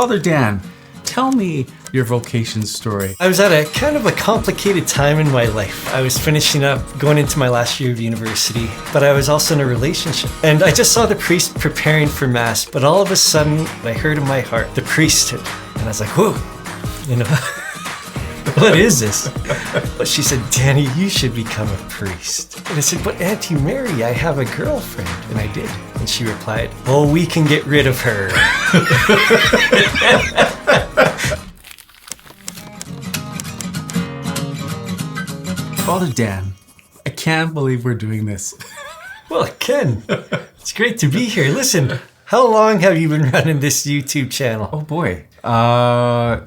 Father Dan, tell me your vocation story. I was at a kind of a complicated time in my life. I was finishing up, going into my last year of university, but I was also in a relationship. And I just saw the priest preparing for Mass, but all of a sudden, I heard in my heart, the priesthood. And I was like, whoa, what is this? But she said, Danny, you should become a priest. And I said, but Auntie Mary, I have a girlfriend. And I did. And she replied, oh, we can get rid of her. Father Dan, I can't believe we're doing this. Well, Ken, it's great to be here. Listen, how long have you been running this YouTube channel? Oh boy. I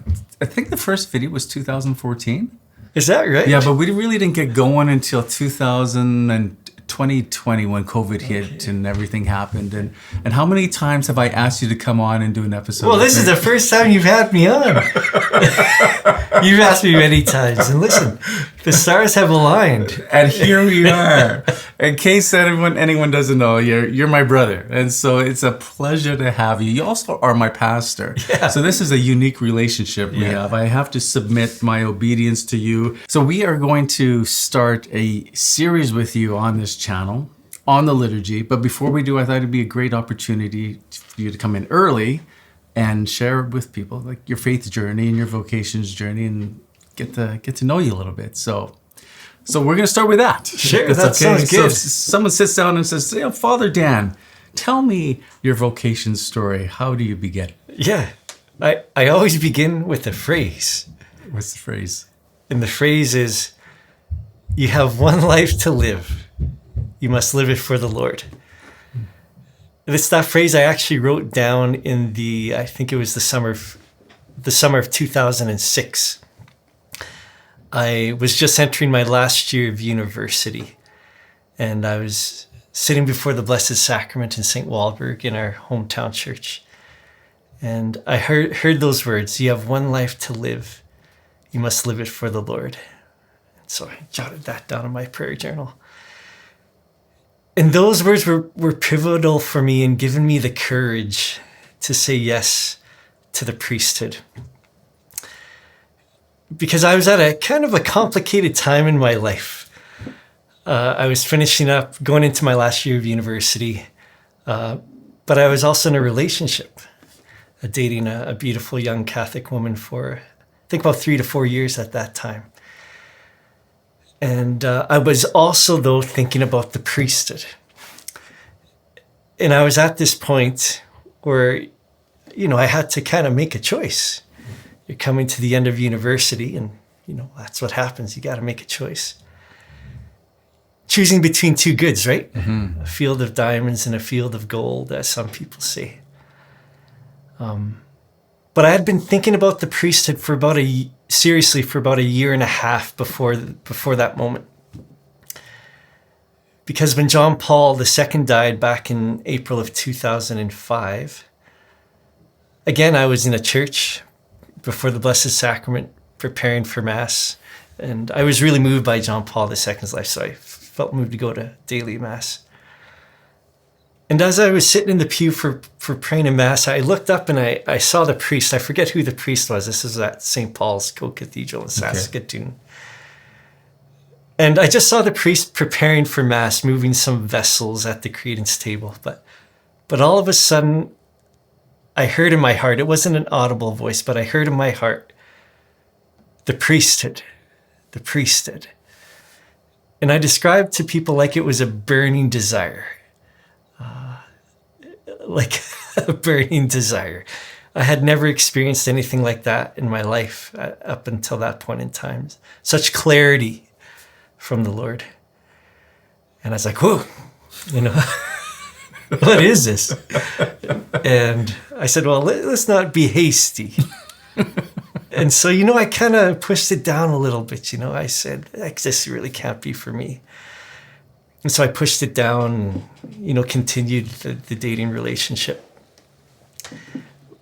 think the first video was 2014. Is that right? Yeah, but we really didn't get going until 2020 when COVID hit and everything happened. And how many times have I asked you to come on and do an episode? Well, this is the first time you've had me on. You've asked me many times. And listen, the stars have aligned. And here we are. In case anyone doesn't know, you're my brother. And so it's a pleasure to have you. You also are my pastor. Yeah. So this is a unique relationship we have. I have to submit my obedience to you. So we are going to start a series with you on this channel on the liturgy. But before we do, I thought it'd be a great opportunity for you to come in early and share with people like your faith journey and your vocations journey and get to know you a little bit. So we're going to start with that. Sure, that sounds good. So someone sits down and says, Father Dan, tell me your vocation story. How do you begin? Yeah, I always begin with a phrase. What's the phrase? And the phrase is, you have one life to live. You must live it for the Lord. It's that phrase I actually wrote down in I think it was the summer of 2006. I was just entering my last year of university, and I was sitting before the Blessed Sacrament in St. Walburg in our hometown church. And I heard those words, you have one life to live. You must live it for the Lord. And so I jotted that down in my prayer journal. And those words were pivotal for me in giving me the courage to say yes to the priesthood. Because I was at a kind of a complicated time in my life. I was finishing up, going into my last year of university, but I was also in a relationship, dating a beautiful young Catholic woman for, I think, about 3 to 4 years at that time. And I was also, though, thinking about the priesthood. And I was at this point where, I had to kind of make a choice. You're coming to the end of university, and, that's what happens. You got to make a choice. Choosing between two goods, right? Mm-hmm. A field of diamonds and a field of gold, as some people say. But I had been thinking about the priesthood for about a year and a half before that moment. Because when John Paul II died back in April of 2005, again, I was in a church before the Blessed Sacrament, preparing for Mass. And I was really moved by John Paul II's life, so I felt moved to go to daily Mass. And as I was sitting in the pew for praying in Mass, I looked up and I saw the priest. I forget who the priest was. This is at St. Paul's Co-Cathedral in Saskatoon. Okay. And I just saw the priest preparing for Mass, moving some vessels at the credence table. But all of a sudden, I heard in my heart, it wasn't an audible voice, but I heard in my heart, the priesthood, the priesthood. And I described to people like it was a burning desire. Like a burning desire. I had never experienced anything like that in my life up until that point in time. Such clarity from the Lord. And I was like, whoa, what is this? And I said, well, let's not be hasty. And so, I kind of pushed it down a little bit. I said, this really can't be for me. And so I pushed it down and, continued the dating relationship.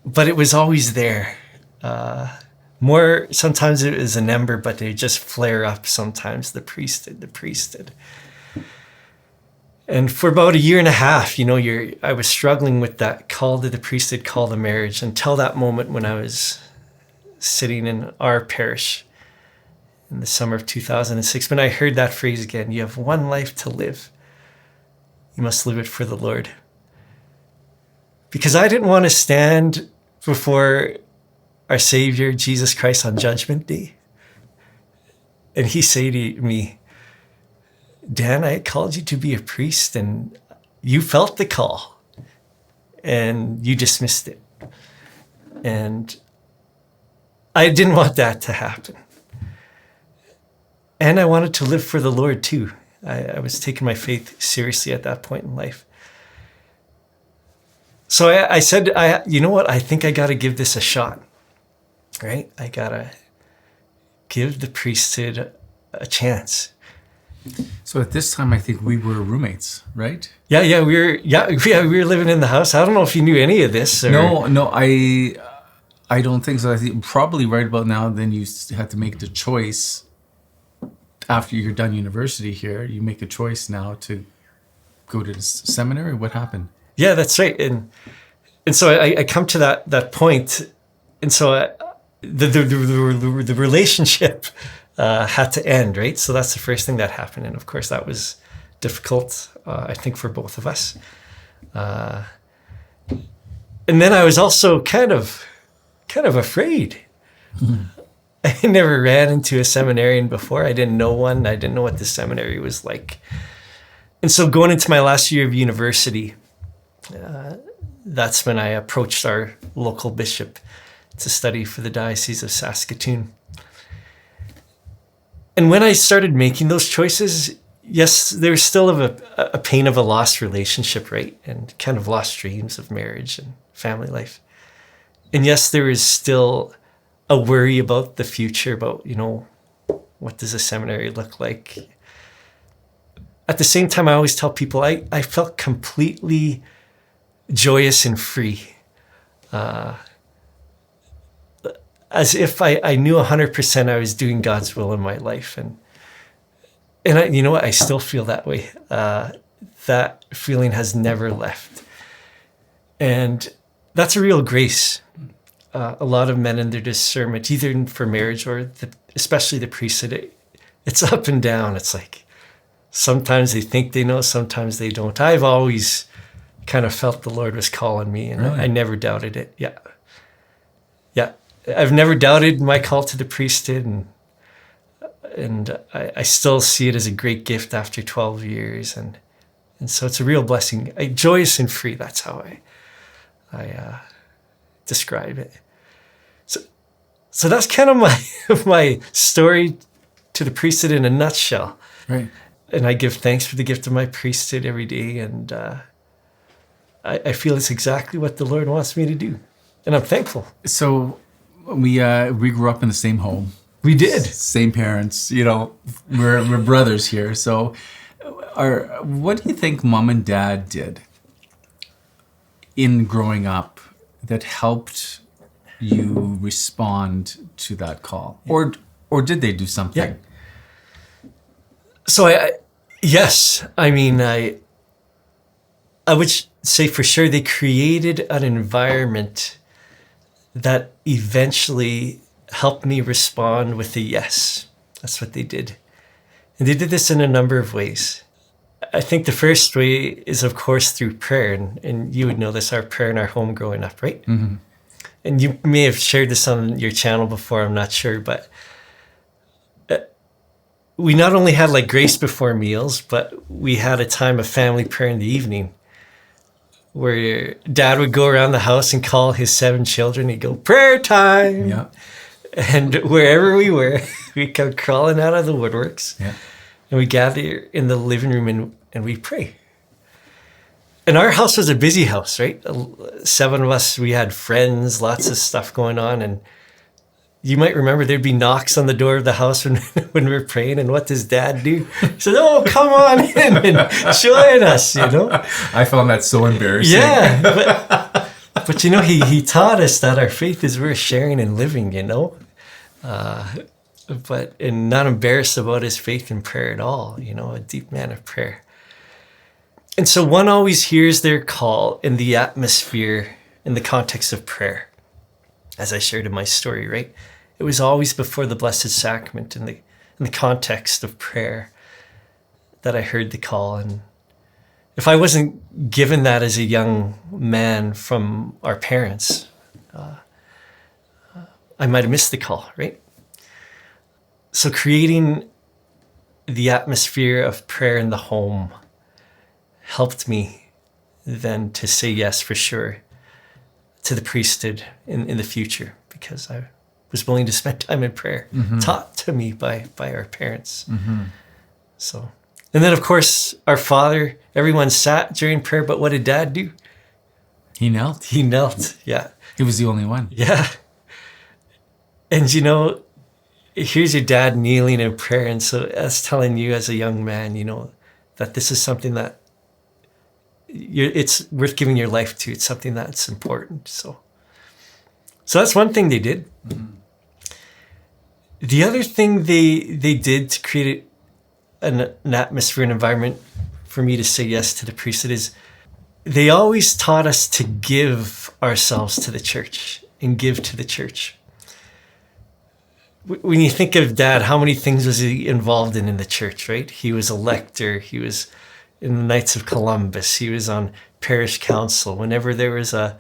But it was always there. Sometimes it was an ember, but they just flare up sometimes, the priesthood. And for about a year and a half, I was struggling with that call to the priesthood, call to marriage, until that moment when I was sitting in our parish in the summer of 2006, when I heard that phrase again, you have one life to live. You must live it for the Lord. Because I didn't want to stand before our Savior, Jesus Christ, on Judgment Day. And he say to me, Dan, I called you to be a priest and you felt the call and you dismissed it. And I didn't want that to happen. And I wanted to live for the Lord too. I was taking my faith seriously at that point in life. So I said, you know what? I think I got to give this a shot, right? I got to give the priesthood a chance. So at this time, I think we were roommates, right? Yeah, we were living in the house. I don't know if you knew any of this. Or... No, I don't think so. I think probably right about now, then you had to make the choice. After you're done university here, you make a choice now to go to the seminary. What happened? Yeah, that's right. And so I come to that point, and so the relationship had to end, right? So that's the first thing that happened, and of course that was difficult, I think, for both of us. And then I was also kind of afraid. Mm-hmm. I never ran into a seminarian before. I didn't know one. I didn't know what the seminary was like. And so going into my last year of university, that's when I approached our local bishop to study for the Diocese of Saskatoon. And when I started making those choices, yes, there was still a pain of a lost relationship, right? And kind of lost dreams of marriage and family life. And yes, there is still a worry about the future, about, what does a seminary look like? At the same time, I always tell people I felt completely joyous and free. As if I knew 100% I was doing God's will in my life. And you know what? I still feel that way. That feeling has never left. And that's a real grace. A lot of men in their discernment, either for marriage or especially the priesthood, it's up and down. It's like sometimes they think they know, sometimes they don't. I've always kind of felt the Lord was calling me, and really? I never doubted it. Yeah. I've never doubted my call to the priesthood, and I still see it as a great gift after 12 years, and so it's a real blessing. Joyous and free. That's how I describe it. So that's kind of my story to the priesthood in a nutshell. Right. And I give thanks for the gift of my priesthood every day, and I feel it's exactly what the Lord wants me to do, and I'm thankful. So we grew up in the same home. We did. Same parents. We're brothers here. So, what do you think Mom and Dad did in growing up that helped you respond to that call, or did they do something? Yeah. So yes, I mean, I would say for sure they created an environment that eventually helped me respond with a yes. That's what they did. And they did this in a number of ways. I think the first way is, of course, through prayer. And you would know this, our prayer in our home growing up, right? Mm-hmm. And you may have shared this on your channel before, I'm not sure, but we not only had like grace before meals, but we had a time of family prayer in the evening where Dad would go around the house and call his 7 children. He'd go, prayer time. Yeah. And wherever we were, we'd come crawling out of the woodworks. Yeah. And we gather in the living room and we pray. And our house was a busy house, right? 7 of us, we had friends, lots of stuff going on. And you might remember there'd be knocks on the door of the house when we were praying. And what does Dad do? He said, oh, come on in and join us, I found that so embarrassing. Yeah. But he taught us that our faith is worth sharing and living, and not embarrassed about his faith in prayer at all, a deep man of prayer. And so one always hears their call in the atmosphere, in the context of prayer, as I shared in my story, right? It was always before the Blessed Sacrament, in the context of prayer, that I heard the call. And if I wasn't given that as a young man from our parents, I might have missed the call, right? So creating the atmosphere of prayer in the home helped me then to say yes for sure to the priesthood in the future, because I was willing to spend time in prayer, taught to me by our parents. So, and then of course our father, everyone sat during prayer, but what did Dad do? He knelt. He knelt, yeah. He was the only one. Yeah. And you know, here's your dad kneeling in prayer. And so that's telling you as a young man, you know, that this is something that it's worth giving your life to. It's something that's important. So that's one thing they did. The other thing they did to create an atmosphere, an environment for me to say yes to the priesthood is they always taught us to give ourselves to the church and give to the church. When you think of Dad, how many things was he involved in the church, right? He was a lector. He was in the Knights of Columbus. He was on parish council. Whenever the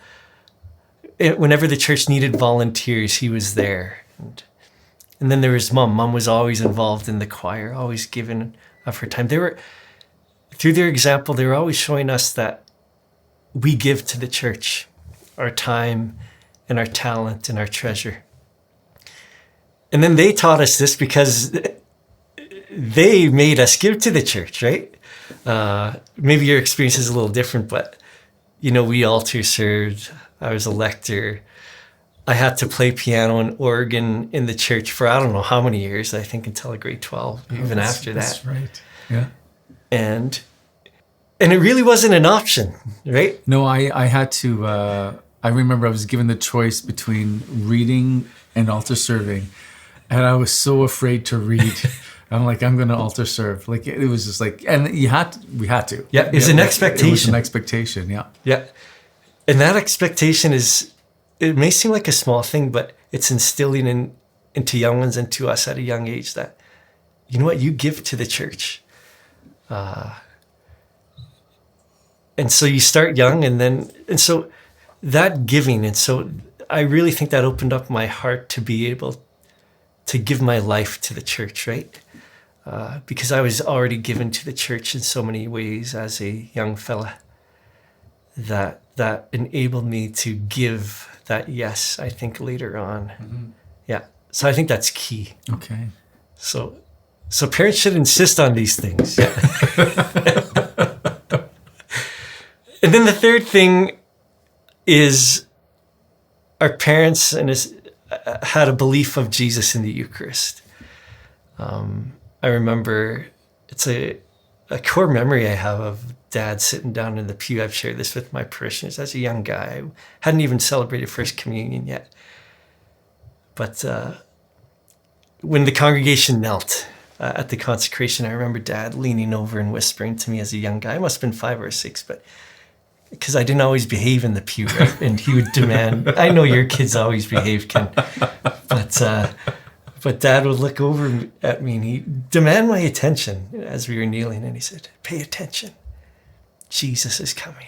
church needed volunteers, he was there. And then there was Mom. Mom was always involved in the choir, always giving of her time. Through their example, they were always showing us that we give to the church our time and our talent and our treasure. And then they taught us this because they made us give to the church, right? Maybe your experience is a little different, but, you know, we altar served. I was a lector. I had to play piano and organ in the church for I don't know how many years, I think until grade 12, even after that. That's right. Yeah. And it really wasn't an option, right? No, I had to, I remember I was given the choice between reading and altar serving. And I was so afraid to read. I'm like, I'm going to altar serve. Like, it was just like, and we had to. Yeah, it's an expectation. It was an expectation, yeah. Yeah. And that expectation it may seem like a small thing, but it's instilling into young ones and to us at a young age that, you know what, you give to the church. And so you start young and so that giving, and so I really think that opened up my heart to be able to give my life to the church, right? Because I was already given to the church in so many ways as a young fella that enabled me to give that yes, I think later on. Yeah. So I think that's key. Okay. So parents should insist on these things. Yeah. And then the third thing is our parents had a belief of Jesus in the Eucharist. I remember it's a core memory I have of Dad sitting down in the pew. I've shared this with my parishioners as a young guy. I hadn't even celebrated First Communion yet. But when the congregation knelt at the consecration, I remember Dad leaning over and whispering to me as a young guy. I must have been 5 or 6, but because I didn't always behave in the pew, right? And he would demand, I know your kids always behave, Ken, but Dad would look over at me and he'd demand my attention as we were kneeling, and he said, pay attention, Jesus is coming.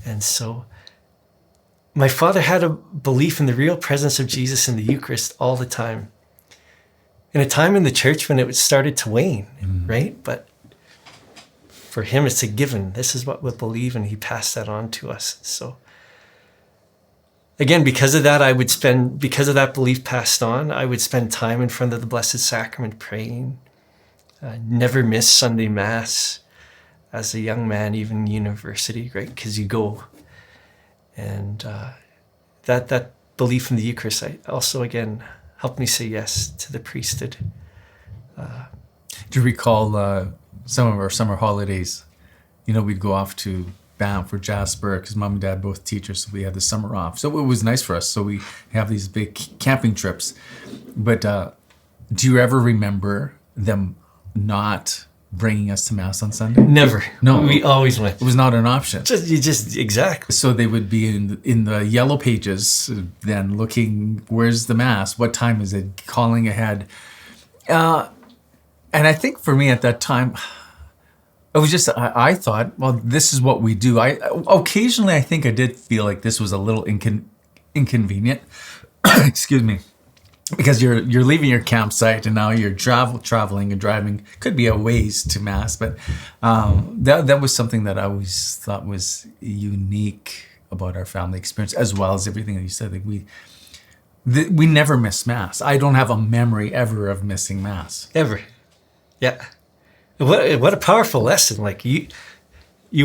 And so my father had a belief in the real presence of Jesus in the Eucharist all the time. In a time in the church when it started to wane, right? But for him, it's a given. This is what we believe, and he passed that on to us. So again, because of that belief passed on, I would spend time in front of the Blessed Sacrament praying, never miss Sunday Mass as a young man, even university, right? Because you go. And that belief in the Eucharist also, again, helped me say yes to the priesthood. Do you recall some of our summer holidays? You know, we'd go off to Banff or Jasper because Mom and Dad both teachers, so we had the summer off. So it was nice for us. So we have these big camping trips. But do you ever remember them not bringing us to Mass on Sunday? Never. No. We always went. It was not an option. Just exactly. So they would be in the yellow pages, then looking, where's the Mass? What time is it? Calling ahead. And I think for me at that time, it was just, I thought, well, this is what we do. Occasionally, I think I did feel like this was a little inconvenient. Excuse me. Because you're leaving your campsite and now you're traveling and driving. Could be a ways to Mass, but that was something that I always thought was unique about our family experience, as well as everything that you said. Like we never miss Mass. I don't have a memory ever of missing Mass. Ever. Yeah. What a powerful lesson. Like you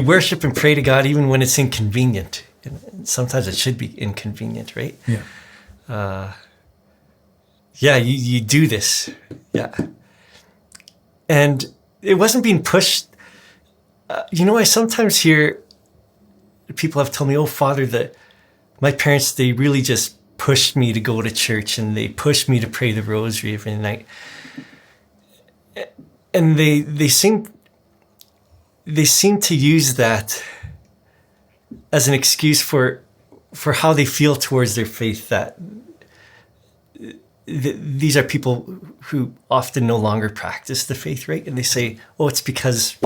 worship and pray to God even when it's inconvenient. And sometimes it should be inconvenient, right? Yeah. Yeah, you do this. Yeah. And it wasn't being pushed. I sometimes hear people have told me, oh, Father, that my parents, they really just pushed me to go to church and they pushed me to pray the rosary every night. And they seem to use that as an excuse for how they feel towards their faith, that these are people who often no longer practice the faith, right? And they say, oh, it's because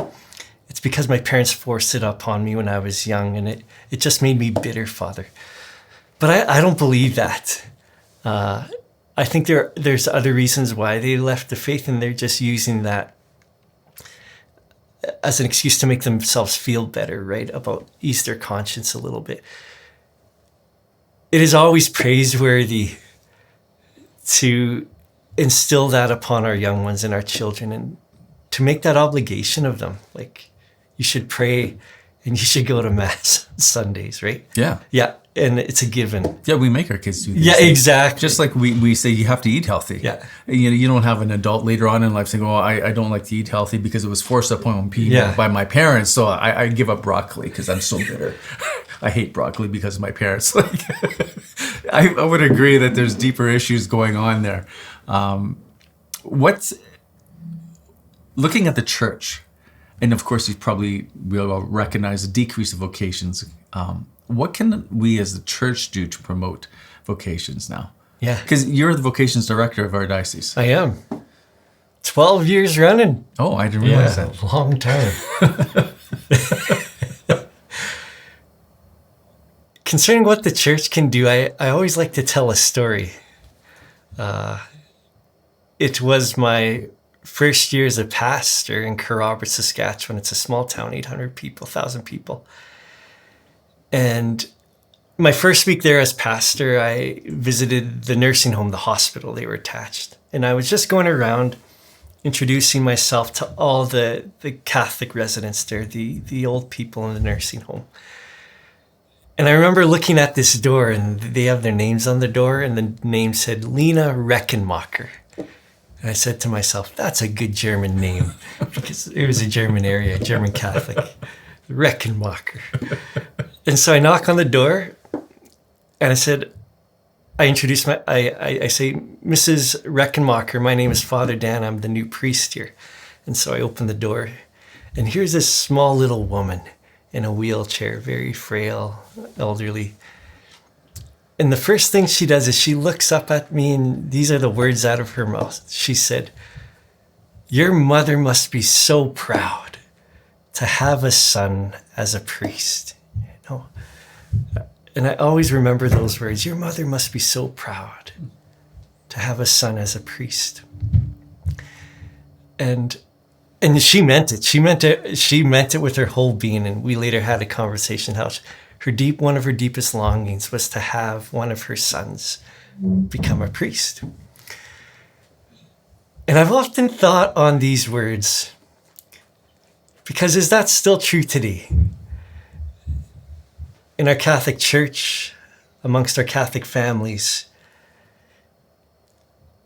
my parents forced it upon me when I was young and it just made me bitter, Father. But I don't believe that. I think there's other reasons why they left the faith, and they're just using that as an excuse to make themselves feel better, right? Ease their conscience a little bit. It is always praiseworthy to instill that upon our young ones and our children, and to make that obligation of them. Like, you should pray and you should go to Mass on Sundays, right? Yeah. Yeah. And it's a given. Yeah, we make our kids do this. Yeah, exactly. Just like we say you have to eat healthy. Yeah. You don't have an adult later on in life saying, oh, I don't like to eat healthy because it was forced upon me by my parents, so I give up broccoli because I'm so bitter. I hate broccoli because of my parents. I would agree that there's deeper issues going on there. Looking at the church, and of course we'll recognize the decrease of vocations. What can we as the church do to promote vocations now? Yeah. Because you're the vocations director of our diocese. I am. 12 years running. Oh, I didn't realize that. A long time. Concerning what the church can do, I always like to tell a story. It was my first year as a pastor in Carrabba, Saskatchewan. It's a small town, 800 people, 1,000 people. And my first week there as pastor, I visited the nursing home, the hospital they were attached. And I was just going around introducing myself to all the Catholic residents there, the old people in the nursing home. And I remember looking at this door, and they have their names on the door, and the name said Lena Reckenmacher. And I said to myself, that's a good German name, because it was a German area, German Catholic. Reckenmacher. And so I knock on the door, and I say, Mrs. Reckenmacher, my name is Father Dan, I'm the new priest here. And so I open the door, and here's this small little woman in a wheelchair, very frail, elderly. And the first thing she does is she looks up at me, and these are the words out of her mouth. She said, your mother must be so proud to have a son as a priest. And I always remember those words. Your mother must be so proud to have a son as a priest. And she meant it. She meant it with her whole being. And we later had a conversation how one of her deepest longings was to have one of her sons become a priest. And I've often thought on these words, because is that still true today? In our Catholic Church, amongst our Catholic families,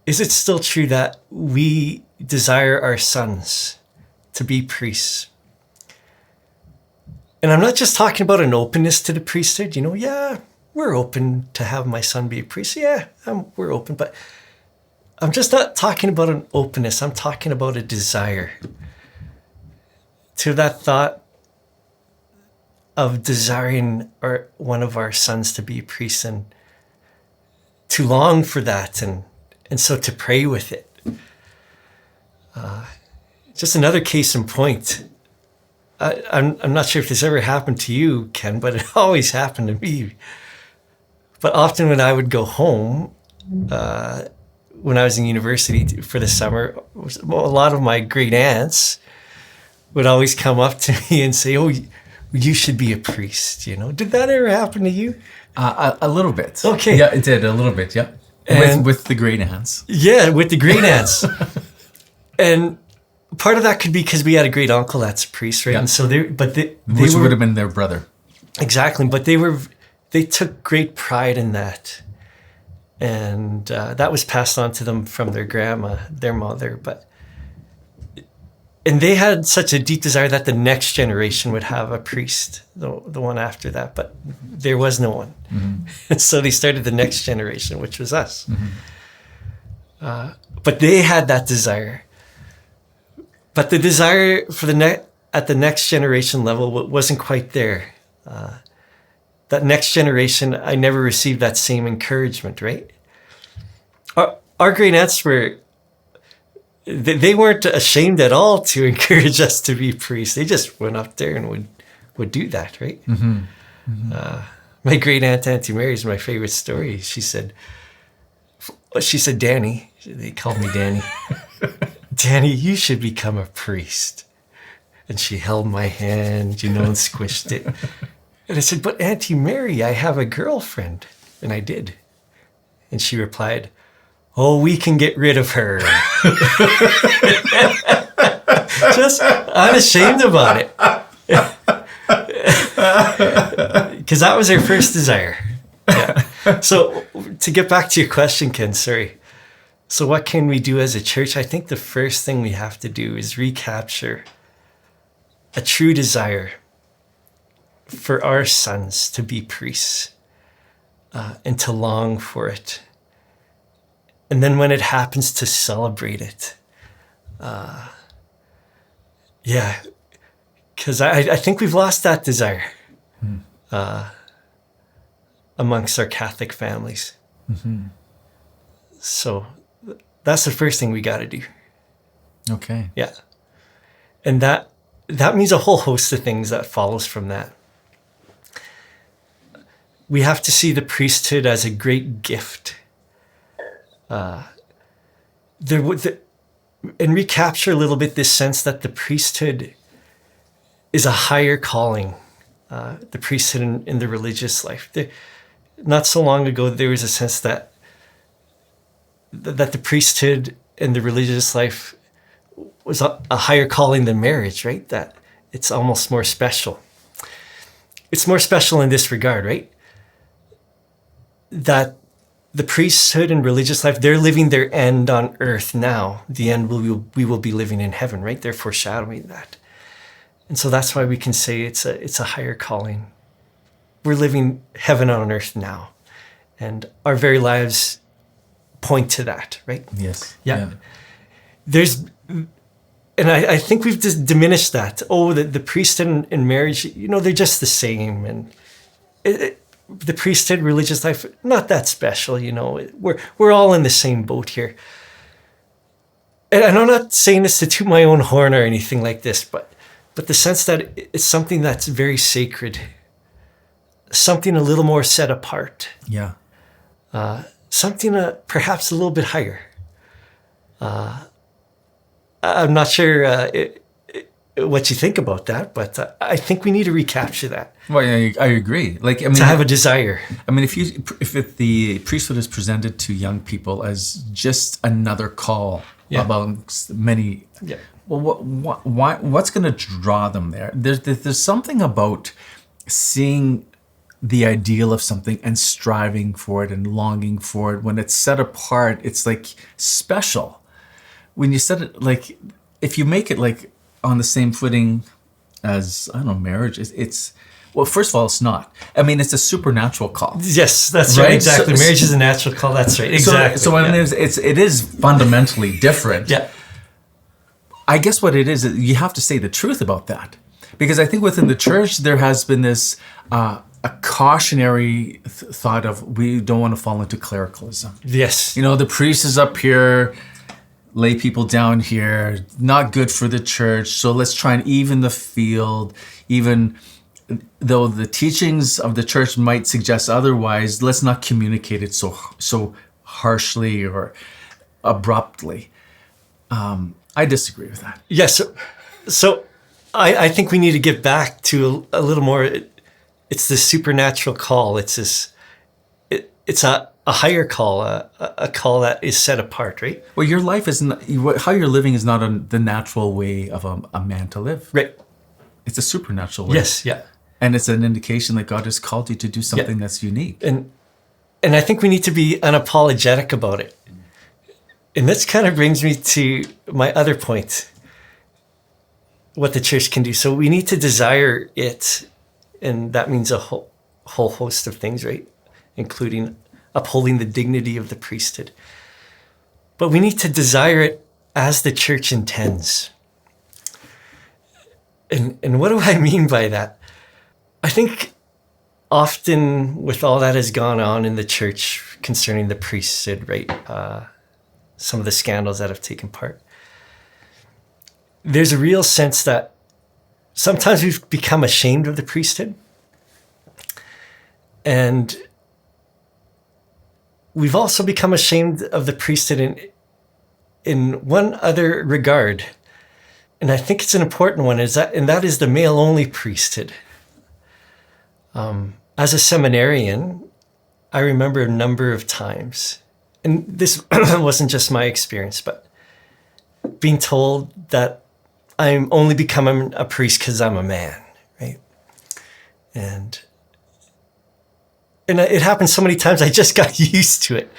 is it still true that we desire our sons to be priests? And I'm not just talking about an openness to the priesthood. Yeah, we're open to have my son be a priest. Yeah, we're open. But I'm just not talking about an openness. I'm talking about a desire. to that thought of desiring one of our sons to be a priest, and to long for that, and so to pray with it. Just another case in point. I'm not sure if this ever happened to you, Ken, but it always happened to me. But often when I would go home, when I was in university for the summer, a lot of my great aunts would always come up to me and say, "Oh, you should be a priest." You know, did that ever happen to you? A little bit. Okay. Yeah, it did a little bit. Yeah, with the great aunts. Yeah, with the great aunts. And part of that could be because we had a great uncle that's a priest, right? Yeah. And so Which would have been their brother. Exactly, but they took great pride in that, and that was passed on to them from their grandma, their mother. And they had such a deep desire that the next generation would have a priest, the one after that, but there was no one. Mm-hmm. And so they started the next generation, which was us. Mm-hmm. But they had that desire. But the desire for at the next generation level wasn't quite there. That next generation, I never received that same encouragement, right? Our great aunts they weren't ashamed at all to encourage us to be priests. They just went up there and would do that, right? Mm-hmm. Mm-hmm. My great aunt, Auntie Mary, is my favorite story. She said, "Danny," they called me Danny. "Danny, you should become a priest." And she held my hand, and squished it. And I said, "But Auntie Mary, I have a girlfriend." And I did. And she replied, "Oh, we can get rid of her." Just unashamed about it. Because that was her first desire. Yeah. So to get back to your question, Ken, sorry. So what can we do as a church? I think the first thing we have to do is recapture a true desire for our sons to be priests, and to long for it. And then when it happens, to celebrate it. Because I think we've lost that desire amongst our Catholic families. Mm-hmm. So that's the first thing we got to do. Okay. Yeah. And that means a whole host of things that follows from that. We have to see the priesthood as a great gift. And recapture a little bit this sense that the priesthood is a higher calling, the priesthood in the religious life. Not so long ago, there was a sense that the priesthood in the religious life was a higher calling than marriage, right? That it's almost more special. It's more special in this regard, right? That the priesthood and religious life, they're living their end on earth now. The end we will be living in heaven, right? They're foreshadowing that. And so that's why we can say it's a higher calling. We're living heaven on earth now. And our very lives point to that, right? Yes. Yeah. And I think we've just diminished that. Oh, the priesthood and marriage, they're just the same. And the priesthood, religious life, not that special, We're all in the same boat here. And I'm not saying this to toot my own horn or anything like this, but the sense that it's something that's very sacred, something a little more set apart. Yeah. Something perhaps a little bit higher. I'm not sure what you think about that, but I think we need to recapture that. Well, I agree. To have a desire. If the priesthood is presented to young people as just another call amongst many, well, what's going to draw them there? There's something about seeing the ideal of something and striving for it and longing for it. When it's set apart, it's like special. When you set it, like, if you make it like on the same footing as, I don't know, marriage, it's well, first of all, it's not. It's a supernatural call. Yes, that's right. Exactly. Marriage is a natural call. That's right. Exactly. So when it is fundamentally different. Yeah. I guess what it is, you have to say the truth about that. Because I think within the church, there has been this a cautionary thought of we don't want to fall into clericalism. Yes. You know, the priest is up here, lay people down here, not good for the church. So let's try and even the field, even though the teachings of the church might suggest otherwise, let's not communicate it so harshly or abruptly. I disagree with that. Yes. So I think we need to get back to a little more. It's this supernatural call. It's this. It's a higher call, a call that is set apart, right? Well, your life is not, how you're living is not the natural way of a man to live. Right. It's a supernatural way. Yes. Yeah. And it's an indication that God has called you to do something that's unique. And I think we need to be unapologetic about it. And this kind of brings me to my other point, what the church can do. So we need to desire it, and that means a whole host of things, right? Including upholding the dignity of the priesthood. But we need to desire it as the church intends. And what do I mean by that? I think often with all that has gone on in the church concerning the priesthood, right? Some of the scandals that have taken part, there's a real sense that sometimes we've become ashamed of the priesthood. And we've also become ashamed of the priesthood in one other regard. And I think it's an important one, and that is the male-only priesthood. As a seminarian, I remember a number of times, and this wasn't just my experience, but being told that I'm only becoming a priest because I'm a man, right? And it happened so many times, I just got used to it.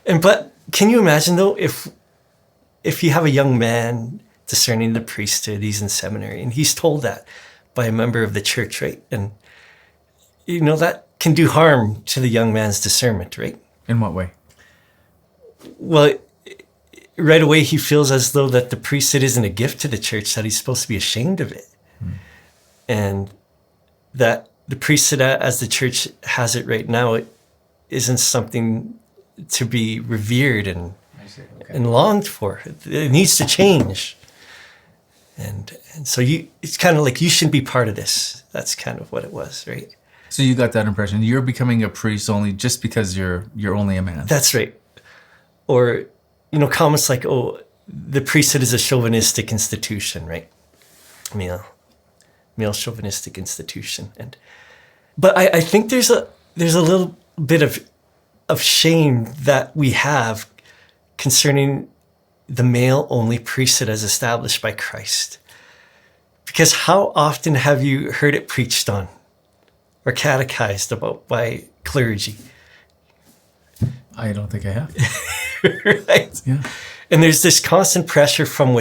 But can you imagine though, if you have a young man discerning the priesthood, he's in seminary, and he's told that by a member of the church, right? And you know, that can do harm to the young man's discernment, right? In what way? Well, right away he feels as though that the priesthood isn't a gift to the church, that he's supposed to be ashamed of it. And that the priesthood as the church has it right now, it isn't something to be revered and longed for. It needs to change. And so it's kind of like, you shouldn't be part of this. That's kind of what it was, right? So you got that impression. You're becoming a priest only just because you're only a man. That's right. Or, you know, comments like, oh, the priesthood is a chauvinistic institution, right? Male chauvinistic institution. But I think there's a little bit of shame that we have concerning the male-only priesthood as established by Christ. Because how often have you heard it preached on or catechized about by clergy? I don't think I have. Right? Yeah. And there's this constant pressure from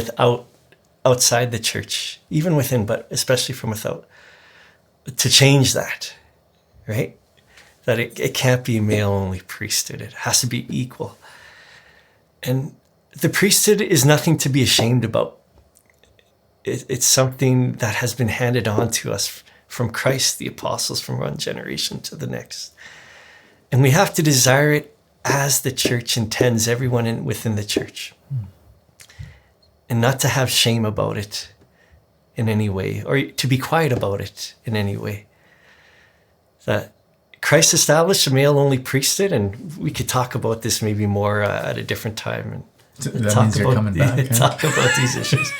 outside the church, even within, but especially from without, to change that, right? That it can't be a male-only priesthood. It has to be equal. And the priesthood is nothing to be ashamed about. It's something that has been handed on to us from Christ, the apostles, from one generation to the next. And we have to desire it as the church intends, everyone within the church. And not to have shame about it in any way, or to be quiet about it in any way. That Christ established a male-only priesthood, and we could talk about this maybe more at a different time. And that means you're coming back. Talk about these issues.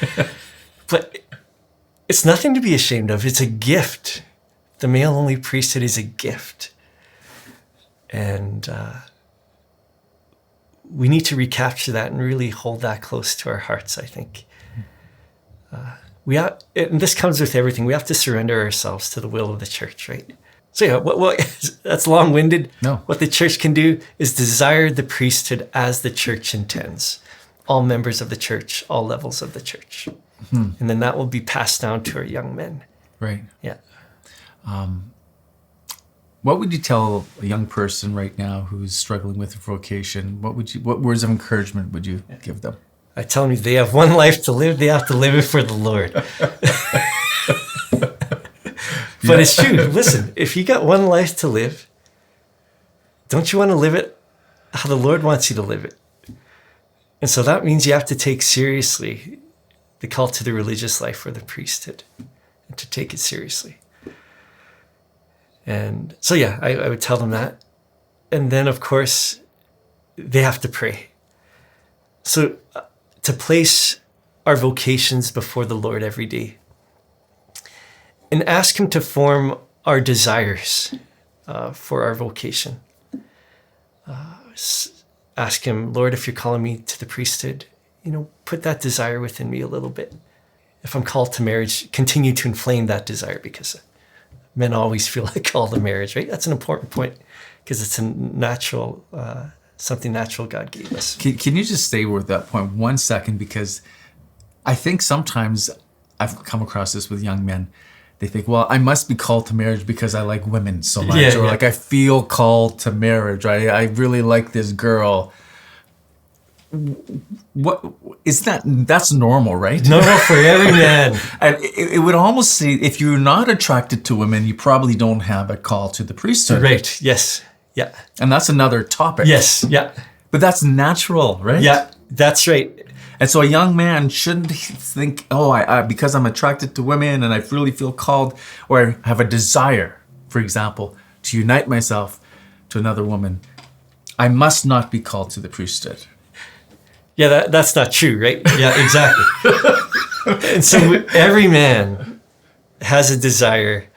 But it's nothing to be ashamed of. It's a gift. The male-only priesthood is a gift. And we need to recapture that and really hold that close to our hearts, I think. And this comes with everything. We have to surrender ourselves to the will of the church, right? So yeah, that's long-winded. No. What the church can do is desire the priesthood as the church intends. All members of the church, all levels of the church. And then that will be passed down to our young men. Right. Yeah. What would you tell a young person right now who's struggling with vocation? What words of encouragement would you give them? I tell them they have one life to live. They have to live it for the Lord. But it's true. Listen, if you got one life to live, don't you want to live it how the Lord wants you to live it? And so that means you have to take seriously the call to the religious life or the priesthood, and to take it seriously. And so, yeah, I would tell them that. And then, of course, they have to pray. So to place our vocations before the Lord every day and ask him to form our desires for our vocation. Ask him, Lord, if you're calling me to the priesthood, put that desire within me a little bit. If I'm called to marriage, continue to inflame that desire, because men always feel like called to marriage, right? That's an important point, because it's a natural, something natural God gave us. Can you just stay with that point 1 second? Because I think sometimes I've come across this with young men. They think, well, I must be called to marriage because I like women so much, like I feel called to marriage, right? I really like this girl. What is that? That's normal, right? Normal for every man. And it would almost say, if you're not attracted to women, you probably don't have a call to the priesthood. Right. Yes. Yeah. And that's another topic. Yes. Yeah. But that's natural, right? Yeah, that's right. And so a young man shouldn't think, I because I'm attracted to women and I really feel called, or I have a desire, for example, to unite myself to another woman, I must not be called to the priesthood. Yeah, that's not true, right? Yeah, exactly. And so every man has a desire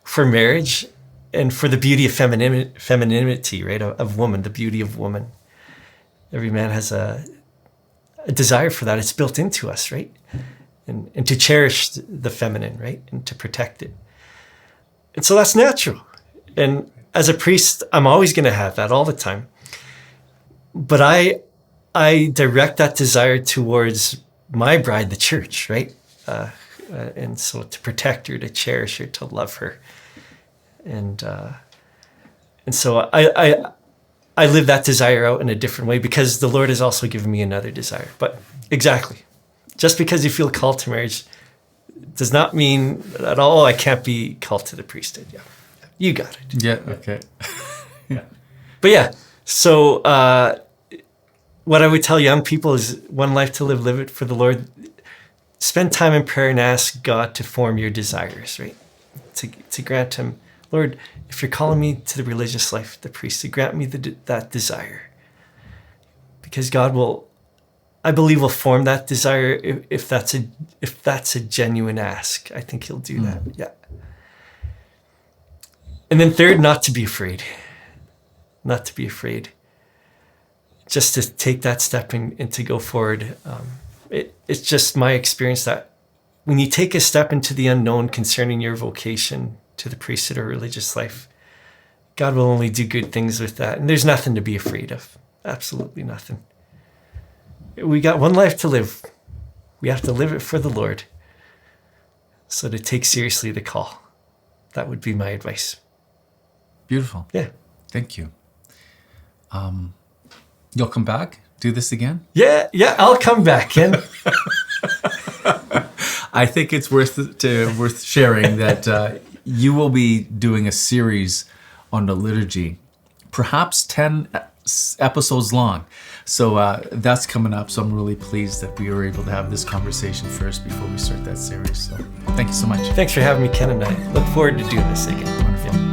for marriage and for the beauty of femininity, right? Of woman, the beauty of woman. Every man has a desire for that. It's built into us, right? And to cherish the feminine, right? And to protect it. And so that's natural. And as a priest, I'm always going to have that all the time. But I direct that desire towards my bride, the church, right? And so to protect her, to cherish her, to love her. And so I live that desire out in a different way, because the Lord has also given me another desire. But exactly, just because you feel called to marriage does not mean at all I can't be called to the priesthood. Yeah, you got it. Yeah, okay. Yeah. But yeah, so what I would tell young people is, one life to live, live it for the Lord. Spend time in prayer and ask God to form your desires, right? To grant him, Lord, if you're calling me to the religious life, the priesthood, grant me that desire. Because God will, I believe, will form that desire if that's a genuine ask. I think he'll do that. Yeah. And then third, not to be afraid. Not to be afraid. Just to take that step and to go forward. It's just my experience that when you take a step into the unknown concerning your vocation to the priesthood or religious life, God will only do good things with that. And there's nothing to be afraid of. Absolutely nothing. We got one life to live. We have to live it for the Lord. So to take seriously the call. That would be my advice. Beautiful. Yeah. Thank you. You'll come back? Do this again? Yeah, I'll come back, Ken. I think it's worth sharing that you will be doing a series on the liturgy, perhaps 10 episodes long. So that's coming up. So I'm really pleased that we were able to have this conversation first before we start that series. So thank you so much. Thanks for having me, Ken, and I look forward to doing this again. Wonderful.